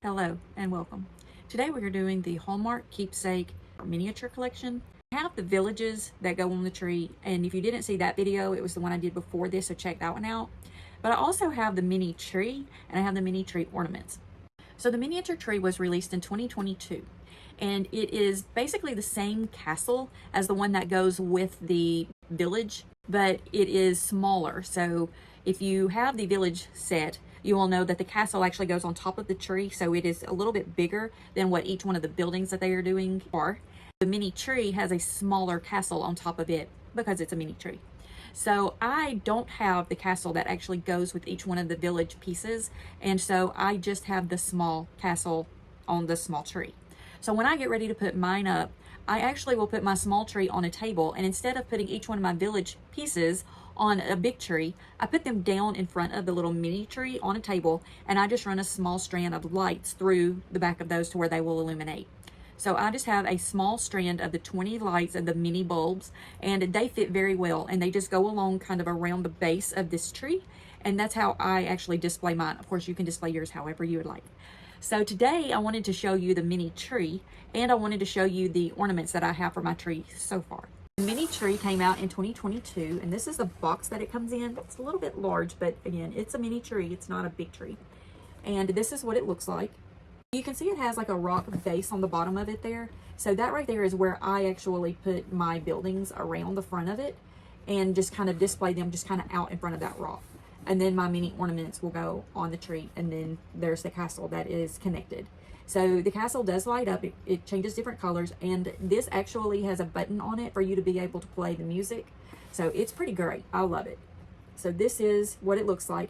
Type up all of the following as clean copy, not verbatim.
Hello and welcome. Today we are doing the Hallmark Keepsake miniature collection. I have the villages that go on the tree, and if you didn't see that video, it was the one I did before this, so check that one out. But I also have the mini tree, and I have the mini tree ornaments. So the miniature tree was released in 2022, and it is basically the same castle as the one that goes with the village, but it is smaller. So if you have the village set, you will know that the castle actually goes on top of the tree, so it is a little bit bigger than what each one of the buildings that they are doing are. The mini tree has a smaller castle on top of it because it's a mini tree. So I don't have the castle that actually goes with each one of the village pieces, and so I just have the small castle on the small tree. So when I get ready to put mine up, I actually will put my small tree on a table, and instead of putting each one of my village pieces on a big tree, I put them down in front of the little mini tree on a table, and I just run a small strand of lights through the back of those to where they will illuminate. So I just have a small strand of the 20 lights and the mini bulbs, and they fit very well, and they just go along kind of around the base of this tree, and that's how I actually display mine. Of course, you can display yours however you would like. So today I wanted to show you the mini tree, and I wanted to show you the ornaments that I have for my tree so far. The mini tree came out in 2022, and this is the box that it comes in. It's a little bit large, but again, it's a mini tree. It's not a big tree. And this is what it looks like. You can see it has like a rock base on the bottom of it there. So that right there is where I actually put my buildings around the front of it and just kind of display them just kind of out in front of that rock. And then my mini ornaments will go on the tree, and then there's the castle that is connected. So the castle does light up, it changes different colors, and this actually has a button on it for you to be able to play the music. So it's pretty great. I love it. So this is what it looks like.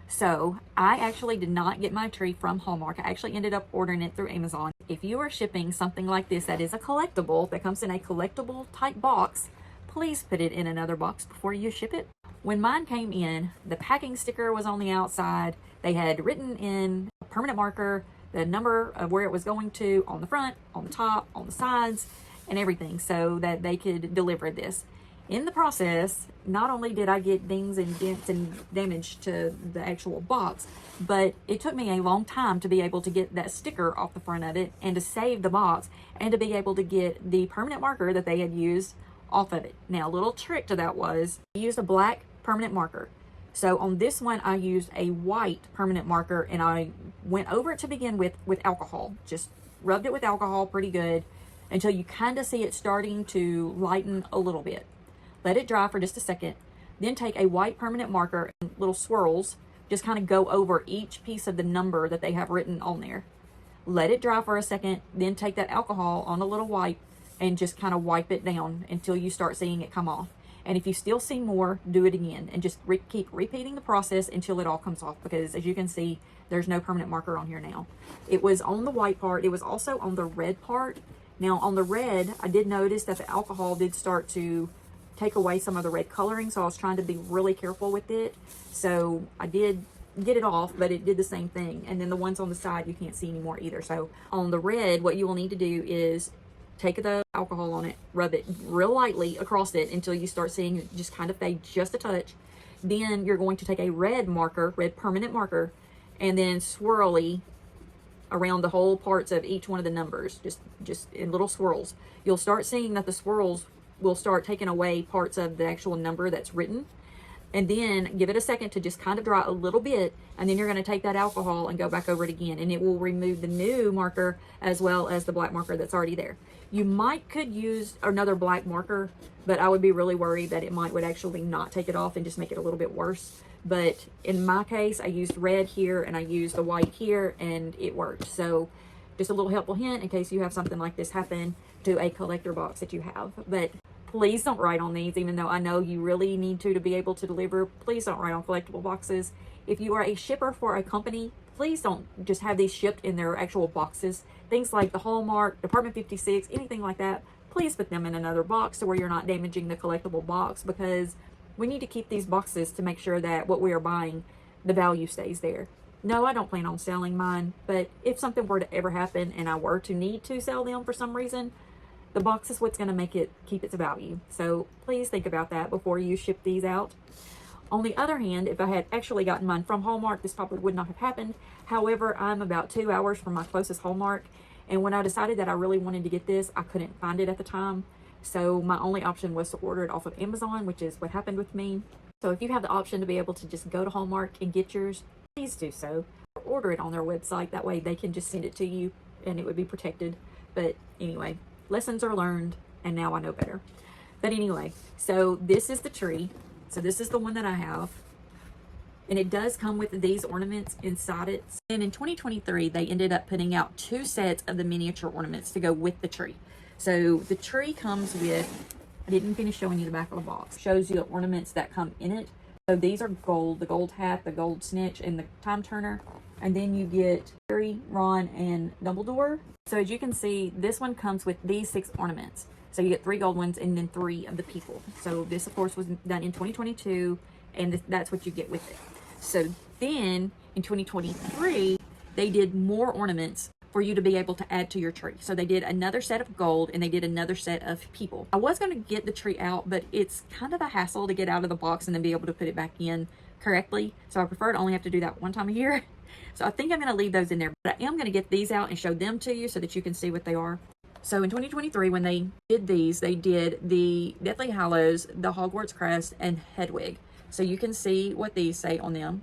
So I actually did not get my tree from Hallmark. I actually ended up ordering it through Amazon. If you are shipping something like this that is a collectible, that comes in a collectible type box, please put it in another box before you ship it. When mine came in, the packing sticker was on the outside. They had written in a permanent marker the number of where it was going to on the front, on the top, on the sides, and everything, so that they could deliver this. In the process, not only did I get dings and dents and damage to the actual box, but it took me a long time to be able to get that sticker off the front of it and to save the box and to be able to get the permanent marker that they had used off of it. Now, a little trick to that was I used a black permanent marker. So on this one, I used a white permanent marker, and I went over it to begin with alcohol. Just rubbed it with alcohol pretty good until you kind of see it starting to lighten a little bit. Let it dry for just a second. Then take a white permanent marker and little swirls, just kind of go over each piece of the number that they have written on there. Let it dry for a second, then take that alcohol on a little wipe and just kind of wipe it down until you start seeing it come off. And if you still see more, do it again, and just keep repeating the process until it all comes off, because as you can see, there's no permanent marker on here now. It was on the white part. It was also on the red part. Now on the red, I did notice that the alcohol did start to take away some of the red coloring, so I was trying to be really careful with it. So I did get it off, but it did the same thing. And then the ones on the side, you can't see anymore either. So on the red, what you will need to do is take the alcohol on it, rub it real lightly across it until you start seeing it just kind of fade just a touch. Then you're going to take a red marker, red permanent marker, and then swirly around the whole parts of each one of the numbers, just in little swirls. You'll start seeing that the swirls will start taking away parts of the actual number that's written. And then give it a second to just kind of dry a little bit, and then you're going to take that alcohol and go back over it again, and it will remove the new marker as well as the black marker that's already there. You could use another black marker, but I would be really worried that it would actually not take it off and just make it a little bit worse. But in my case, I used red here and I used the white here, and it worked. So just a little helpful hint in case you have something like this happen to a collector box that you have. But please don't write on these, even though I know you really need to be able to deliver. Please don't write on collectible boxes. If you are a shipper for a company, please don't just have these shipped in their actual boxes. Things like the Hallmark, Department 56, anything like that, please put them in another box to where you're not damaging the collectible box, because we need to keep these boxes to make sure that what we are buying, the value stays there. No, I don't plan on selling mine, but if something were to ever happen and I were to need to sell them for some reason, the box is what's going to make it keep its value. So please think about that before you ship these out. On the other hand, if I had actually gotten mine from Hallmark, this probably would not have happened. However, I'm about 2 hours from my closest Hallmark, and when I decided that I really wanted to get this, I couldn't find it at the time. So my only option was to order it off of Amazon, which is what happened with me. So if you have the option to be able to just go to Hallmark and get yours, please do so. Order it on their website. That way they can just send it to you and it would be protected. But anyway, lessons are learned, and now I know better. But anyway, so this is the tree. So this is the one that I have. And it does come with these ornaments inside it. And in 2023, they ended up putting out 2 sets of the miniature ornaments to go with the tree. So the tree comes with, I didn't finish showing you the back of the box. Shows you the ornaments that come in it. So these are gold, the gold hat, the gold snitch, and the time turner. And then you get Harry, Ron, and Dumbledore. So as you can see, this one comes with these 6 ornaments. So you get 3 gold ones and then 3 of the people. So this, of course, was done in 2022, and that's what you get with it. So then in 2023, they did more ornaments for you to be able to add to your tree. So they did another set of gold and they did another set of people. I was going to get the tree out, but it's kind of a hassle to get out of the box and then be able to put it back in correctly. So I prefer to only have to do that one time a year. So I think I'm going to leave those in there, but I am going to get these out and show them to you so that you can see what they are. So in 2023, when they did these, they did the Deathly Hallows, the Hogwarts Crest, and Hedwig. So you can see what these say on them.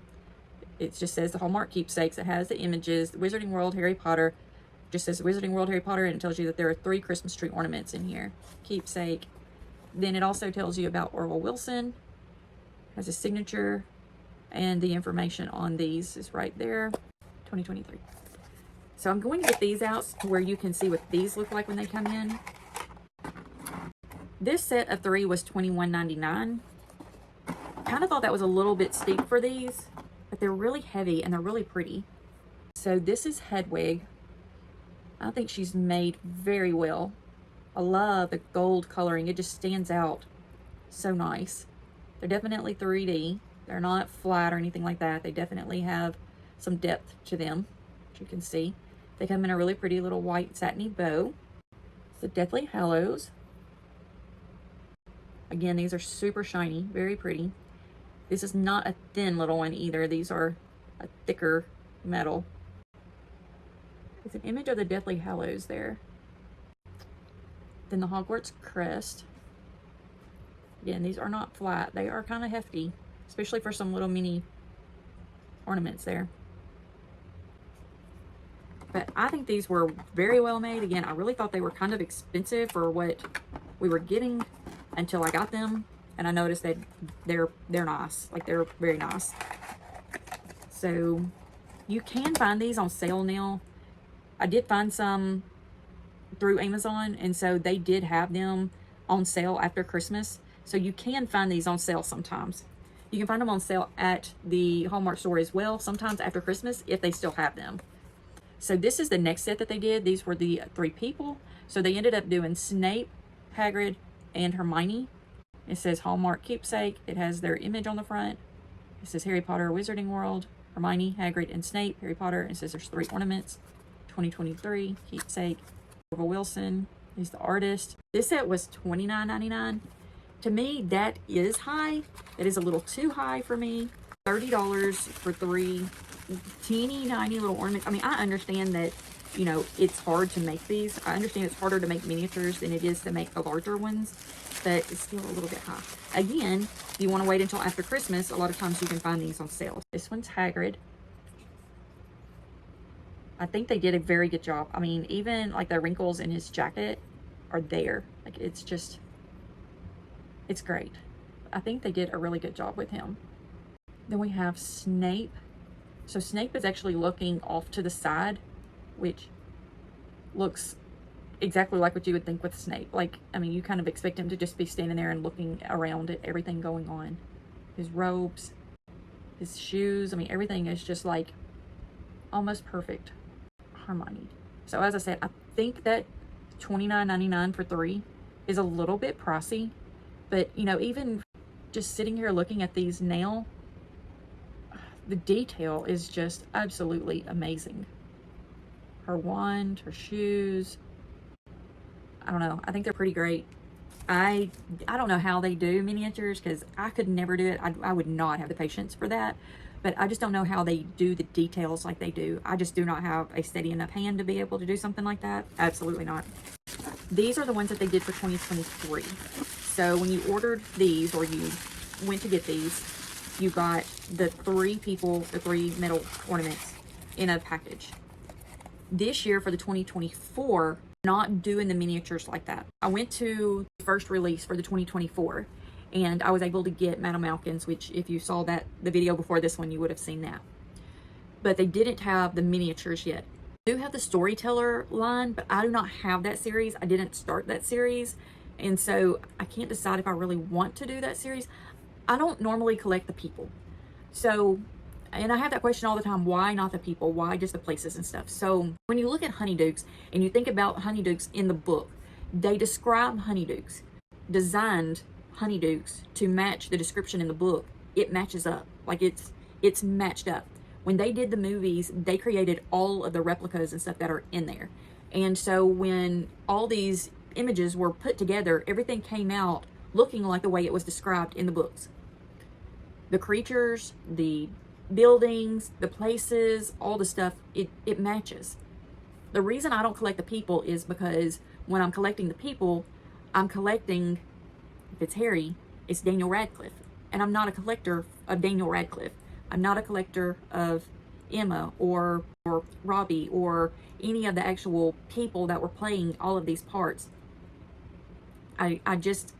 It just says the Hallmark Keepsakes. It has the images, the Wizarding World, Harry Potter. Just says Wizarding World, Harry Potter, and it tells you that there are 3 Christmas tree ornaments in here. Keepsake. Then it also tells you about Orville Wilson. Has a signature, and the information on these is right there. 2023. So I'm going to get these out where you can see what these look like when they come in. This set of 3 was $21.99. Kind of thought that was a little bit steep for these, but they're really heavy and they're really pretty. So this is Hedwig. I think she's made very well. I love the gold coloring. It just stands out so nice. They're definitely 3D. They're not flat or anything like that. They definitely have some depth to them, as you can see. They come in a really pretty little white satiny bow. It's the Deathly Hallows. Again, these are super shiny, very pretty. This is not a thin little one either. These are a thicker metal. It's an image of the Deathly Hallows there. Then the Hogwarts Crest. Again, these are not flat. They are kind of hefty, especially for some little mini ornaments there. But I think these were very well made. Again, I really thought they were kind of expensive for what we were getting until I got them. And I noticed that they're nice. Like, they're very nice. So you can find these on sale now. I did find some through Amazon, and so they did have them on sale after Christmas. So you can find these on sale sometimes. You can find them on sale at the Hallmark store as well, sometimes after Christmas, if they still have them. So this is the next set that they did. These were the 3 people. So they ended up doing Snape, Hagrid, and Hermione. It says Hallmark Keepsake. It has their image on the front. It says Harry Potter, Wizarding World, Hermione, Hagrid, and Snape, Harry Potter. And it says there's 3 ornaments. 2023, Keepsake, Orville Wilson. He's the artist. This set was $29.99. To me, that is high. It is a little too high for me. $30 for 3 teeny tiny little ornaments. I mean, I understand that, you know, it's hard to make these. I understand it's harder to make miniatures than it is to make the larger ones, but it's still a little bit high. Again, if you want to wait until after Christmas, a lot of times you can find these on sale. This one's Hagrid. I think they did a very good job. I mean, even like the wrinkles in his jacket are there. Like, it's just, it's great. I think they did a really good job with him. Then we have Snape. So Snape is actually looking off to the side, which looks exactly like what you would think with Snape. Like, I mean, you kind of expect him to just be standing there and looking around at everything going on. His robes, his shoes, I mean, everything is just like almost perfect. Hermione. So as I said, I think that $29.99 for 3 is a little bit pricey, but you know, even just sitting here looking at these now, the detail is just absolutely amazing. Her wand, her shoes, I don't know, I think they're pretty great. I don't know how they do miniatures, because I could never do it. I would not have the patience for that. But I just don't know how they do the details like they do. I just do not have a steady enough hand to be able to do something like that. Absolutely not. These are the ones that they did for 2023. So when you ordered these, or you went to get these, you got the 3 people, the 3 metal ornaments in a package. This year for the 2024, not doing the miniatures like that. I went to the first release for the 2024, and I was able to get Madame Malkin's, which if you saw the video before this one, you would have seen that. But they didn't have the miniatures yet. I do have the Storyteller line, but I do not have that series. I didn't start that series, and so I can't decide if I really want to do that series. I don't normally collect the people. So, and I have that question all the time, why not the people? Why just the places and stuff? So when you look at honeydukes and you think about honeydukes in the book, they describe honeydukes, designed honeydukes to match the description in the book. It matches up. Like it's matched up. When they did the movies, they created all of the replicas and stuff that are in there. And so when all these images were put together, everything came out looking like the way it was described in the books. The creatures, the buildings, the places, all the stuff, it matches. The reason I don't collect the people is because when I'm collecting the people, I'm collecting, if it's Harry, it's Daniel Radcliffe. And I'm not a collector of Daniel Radcliffe. I'm not a collector of Emma or Robbie or any of the actual people that were playing all of these parts. I'm just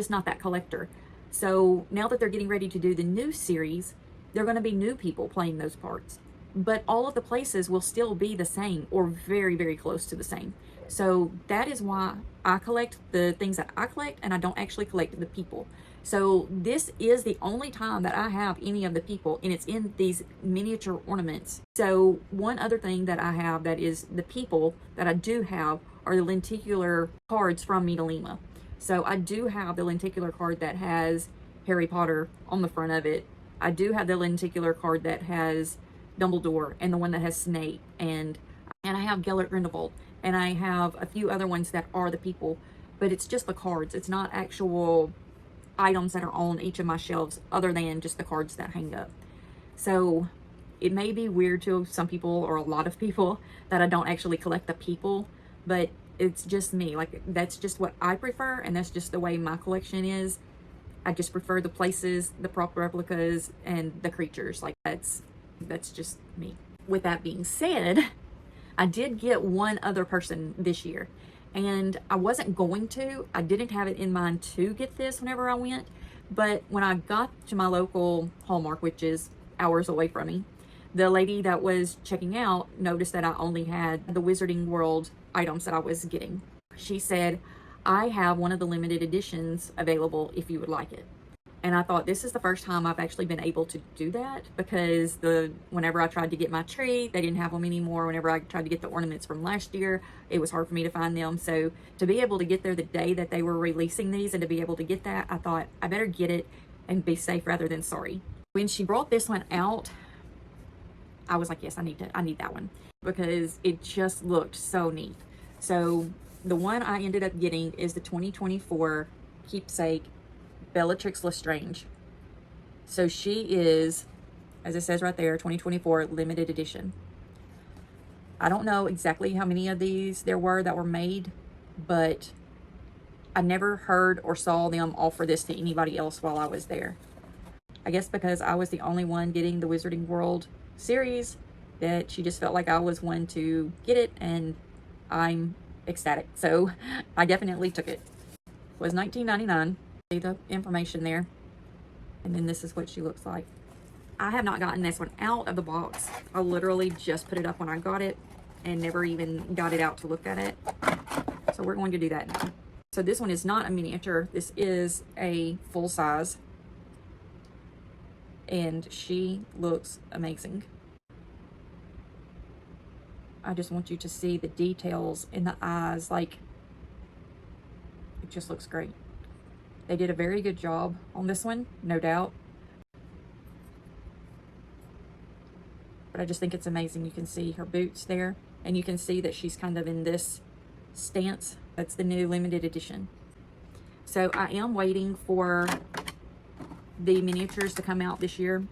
not that collector. So now that they're getting ready to do the new series, they're going to be new people playing those parts. But all of the places will still be the same, or very, very close to the same. So that is why I collect the things that I collect, and I don't actually collect the people. So this is the only time that I have any of the people, and it's in these miniature ornaments. So one other thing that I have that is the people that I do have are the lenticular cards from Metalima. So I do have the lenticular card that has Harry Potter on the front of it. I do have the lenticular card that has Dumbledore, and the one that has Snape, and I have Gellert Grindelwald, and I have a few other ones that are the people, but it's just the cards. It's not actual items that are on each of my shelves other than just the cards that hang up. So it may be weird to some people, or a lot of people, that I don't actually collect the people, but it's just me. Like, that's just what I prefer, and that's just the way my collection is. I just prefer the places, the prop replicas, and the creatures. Like, that's just me. With that being said, I did get one other person this year, and I wasn't going to. I didn't have it in mind to get this whenever I went, but when I got to my local Hallmark, which is hours away from me, the lady that was checking out noticed that I only had the Wizarding World items that I was getting. She said, I have one of the limited editions available if you would like it. And I thought, this is the first time I've actually been able to do that, because whenever I tried to get my tree, they didn't have them anymore. Whenever I tried to get the ornaments from last year, it was hard for me to find them. So to be able to get there the day that they were releasing these, and to be able to get that, I thought I better get it and be safe rather than sorry. When she brought this one out, I was like, yes, I need that one, because it just looked so neat. So the one I ended up getting is the 2024 Keepsake Bellatrix LeStrange. So she is, as it says right there, 2024 limited edition. I don't know exactly how many of these there were that were made, but I never heard or saw them offer this to anybody else while I was there. I guess because I was the only one getting the Wizarding World series, that she just felt like I was one to get it, and I'm ecstatic. So I definitely took it. It was $19.99. See the information there, and then this is what she looks like. I have not gotten this one out of the box. I literally just put it up when I got it and never even got it out to look at it. So we're going to do that now. So this one is not a miniature. This is a full size, and she looks amazing. I just want you to see the details in the eyes. Like, it just looks great. They did a very good job on this one, no doubt. But I just think it's amazing. You can see her boots there, and you can see that she's kind of in this stance. That's the new limited edition. So I am waiting for the miniatures to come out this year.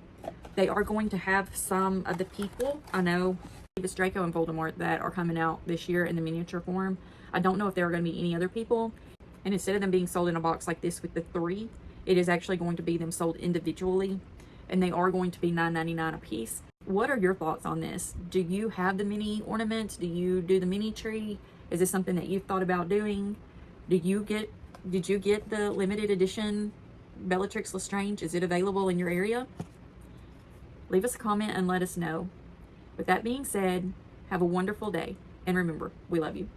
They are going to have some of the people, I know, it's Draco and Voldemort, that are coming out this year in the miniature form. I don't know if there are going to be any other people. And instead of them being sold in a box like this with the 3, it is actually going to be them sold individually. And they are going to be $9.99 a piece. What are your thoughts on this? Do you have the mini ornaments? Do you do the mini tree? Is this something that you've thought about doing? Did you get the limited edition Bellatrix LeStrange? Is it available in your area? Leave us a comment and let us know. With that being said, have a wonderful day. And remember, we love you.